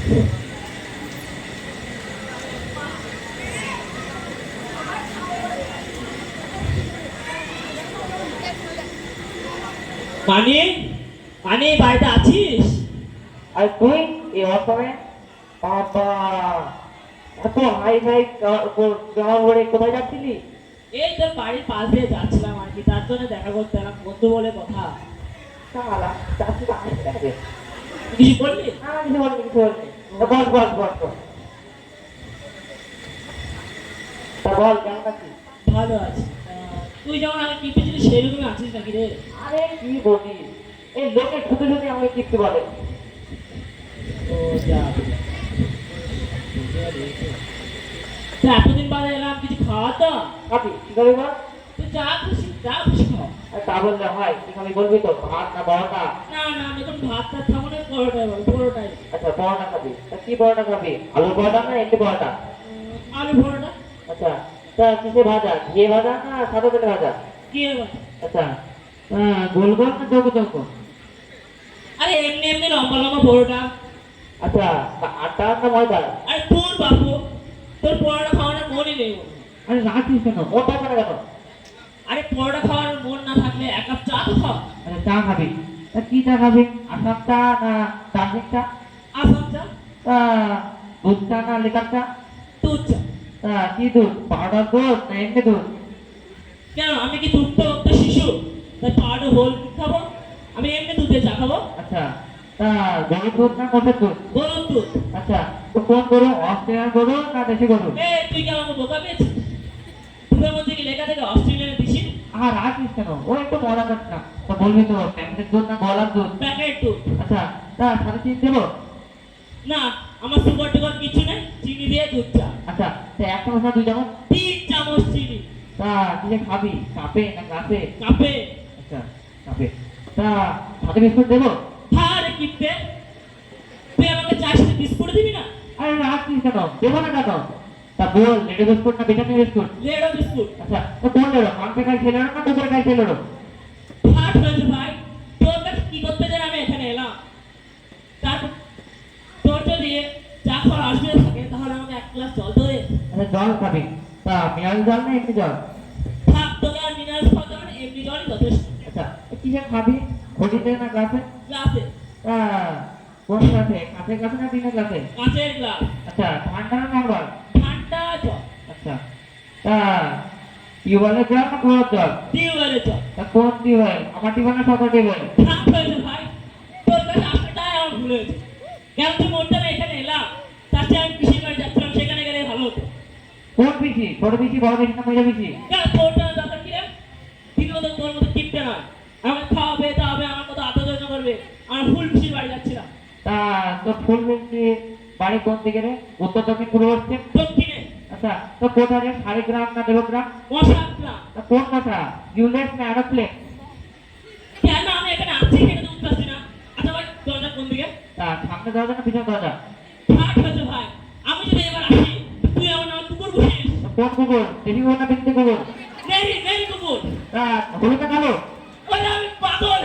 পানি পানি বাড়িতে আছিস? আর তুই এই অসময়ে বাবা এত হাই ফাই জামা পরে কোথায় যাচ্ছিলি? এই তোর বাড়ির পাশ দিয়ে যাচ্ছিলাম আর কি, তার জন্য দেখা করতে এলাম, বন্ধু বলে কথা। শালা চাষি তো আসতে হবে। কিছু বললি? কিছু বলনি কিছু বলনি। বল বল বল বল। তা বল কেমন আছিস? ভালো আছি। তুই যেমন আগে কি পেয়েছিলি সেরকমই আছিস নাকি রে? আরে কি বলিস, এই লোকে ঠুকে ঠুকে আমাকে কিপ্তি বলে। ও যা, তো এতদিন বাদে এলাম, কিছু খাওয়া তো? খাবি কি খাবি বল? তুই যা খুশি খাও। আর তা বললে হয়, কি খাবি বলবি তো, ভাত না পরোটা? না না, আমি এখন ভাত টাত খাবো না, পরোটাই বল, পরোটাই। আচ্ছা পরোটা খাবি, তা কি পরোটা খাবি, আলুর পরোটা না এমনি পরোটা? আলু পরোটা। আচ্ছা তা কিসে ভাজা, ঘিয়ে ভাজা না সাদা তেলে ভাজা? কি বল? আচ্ছা গোল গোল না চৌকো চৌকো? আরে এমনি এমনি লম্বা লম্বা পরোটা। আচ্ছা তা আটা না ময়দা? আরে তোর বাপু, তোর পরোটা খাওয়ানোর মনই নেই ওর। আরে রাখিস কেন, ওটা কেন কেন? আরে পরোটা খাওয়ার মন না থাকলে এক কাপ চা তো খাও। আরে চা খাবি, তা কি চা খাবি, আসাম চা না দার্জিলিং চা? আসাম চা। তা দুধ চা না লিকার চা? দুধ চা। তা কি দুধ, পাউডার দুধ না এমনি দুধ? কেন, আমি কি দুধ তো শিশু, তাই পাউডার হোল দুধ খাবো? আমি এমনি দুধে চা খাবো। আচ্ছা তা গরুর দুধ না মোষের দুধ? গরুর দুধ। আচ্ছা তো কোন গরু, অস্ট্রেলিয়ান গরু না দেশি গরু? তুই কি আমাকে বোকা পেয়েছিস? দুধের মধ্যে কি লেখা থাকে অস্ট্রেলিয়ান দিছি? আর রাখিস কেন, ও একটু মজা করছিলাম, তো বলবি তো প্যাকেটের দুধ না গলার দুধ? প্যাকেট দুধ। আচ্ছা তা সাথে চিনি দেবো? না, আমার সুগার টুগার কিছু নেই, চিনি দিয়ে দুধ চা। আচ্ছা তা এক চামচ না 2 চামচ? 3 চামচ চিনি। তা কিসে খাবি, কাপে না গ্লাসে? কাপে। আচ্ছা কাপে। তা সাথে বিস্কুট দেবো? আরে কিপটে, তুই আমাকে চার সাথে বিস্কুট দিবি না? আরে রাখিস কেন, দেবো না কেন? তা বল, লেডি বিস্কুট না ভিটামিন বিস্কুট? লেড়ো বিস্কুট। আচ্ছা তো কোন লেড়ো, মাংসে খাই ছেলেরো না কুকুরে খাই ছেলেরো? হাট হয়েছে ভাই, তোর কাছে কি করতে যেন আমি এখানে এলাম। তারপর তোর যদি চা খাওয়ার আসবে থাকে তাহলে আমাকে 1 গ্লাস জল দে। আচ্ছা জল খাবি, তা মিনারেল জল না এমনি জল? থাক, তোকে আর মিনারেলস খাওয়াতে হবে না, এমনি জলই যথেষ্ট। আচ্ছা কিসে খাবি, ঘটিতে না গ্লাসে? গ্লাসে। তা কোন গ্লাসে, কাঁচের গ্লাসে না টিনের গ্লাসে? কাঁচের গ্লাস। আচ্ছা ঠান্ডা না নরমাল? ঠান্ডা জল। আচ্ছা তা টিউবওয়েলের জল না কুয়োর জল? টিউবওয়েলের জল। তা কোন টিউবওয়েল, আমার টিউবওয়েল না সরকার টিউবওয়েল? থাক হয়েছে ভাই, তোর কাছে আসাটাই আমার ভুল হয়েছে। কেন তুই মনটা না এখানে এলাম, তার চেয়ে আমি পিসির বাড়ি যাচ্ছিলাম, সেখানে গেলে ভালো হতো। কোন পিসি, ছোট পিসি বড় পিসি না মেজো পিসি? কেন তোরটা দরকার কি রে? ঠিক মতো তোর মতো কিপটে নয়, আমাকে খাওয়াবে দাওয়াবে, আমার মতো আদর যত্ন করবে। আমার ফুল পিসির বাড়ি যাচ্ছিলাম। তা তোর ফুল পিসি বাড়ি কোন দিকে রে, উত্তর দক্ষিণ পূর্ব পশ্চিম? দক্ষিণে। আচ্ছা তো কোথায় রে, শালিগ্রাম না দেবগ্রাম? মশাগ্রাম। তা কোন কথা, ইউলেট না অ্যারোপ্লেন? কেন আমি এখানে আছি সেটা তো বুঝতে পারছি না। আচ্ছা ভাই, দরজা কোন দিকে? তা সামনে দরজা না পিছনে দরজা? হাট হয়েছে ভাই, আমি যদি এবার আসি তুই আমার নামে কুকুর বসিস। তা কোন কুকুর, দেশি কুকুর না বিদেশি কুকুর? নেই নেই কুকুর। তা হলুদটা কালো? ওরে আমি পাগল